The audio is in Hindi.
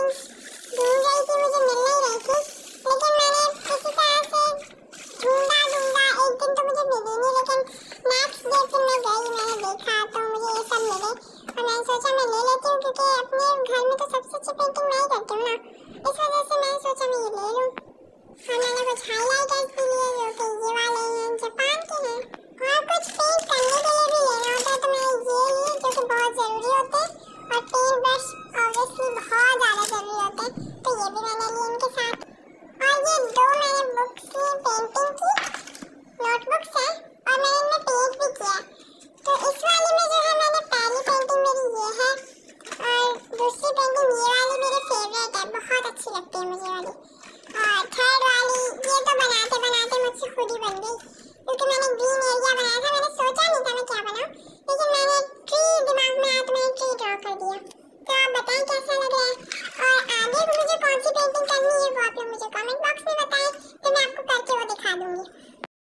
पेंटिंग्स ढूंढ रही थी, मुझे मिल नहीं रही थी, लेकिन मैंने किसी तरह से ढूंढा एक दिन तो मुझे मिली नहीं, लेकिन नेक्स्ट डे फिर मैं गई, मैंने देखा तो मुझे ये सब मिले और मैंने सोचा मैं ले लेती हूँ क्योंकि अपने घर में तो सबसे अच्छी पेंटिंग मैं ही करती हूँ ना, इस वजह से मैंने सोचा मैं ये ले लूँ। और मैंने कुछ हाइलाइटर्स भी लिए जो कि ये वाले हैं, जापान के हैं, और कुछ पेंट करने के लिए भी लेना होता है तो मैंने ये लिए जो कि बहुत ज़रूरी होते हैं, और पेंट ब्रश ऑब्वियसली बहुत ज़्यादा ज़रूरी होते हैं, तो ये भी मैंने लिए इनके साथ। और ये दो मैंने बुक्स ली पेंटिंग की, नोटबुक्स है और मैंने इनमें पेंट भी किया। तो इस वाले में जो है मैंने पहली पेंटिंग मेरी ये है और दूसरी पेंटिंग ये वाली मेरी फेवरेट है, बहुत अच्छी लगती है मुझे वाली। और थर्ड वाली ये तो बनाते बनाते मुझसे खुद ही बन गई क्योंकि मैंने ग्रीन एरिया बनाया था, मैंने सोचा नहीं था मैं क्या बनाऊं, लेकिन मैंने ट्री दिमाग में आया तो मैंने ट्री ड्रॉ कर दिया। तो आप बताएं कैसा लग रहा है और आगे मुझे कौन सी पेंटिंग करनी है वो आप लोग मुझे कमेंट बॉक्स में बताएं, तो मैं आपको करके वो दिखा दूंगी।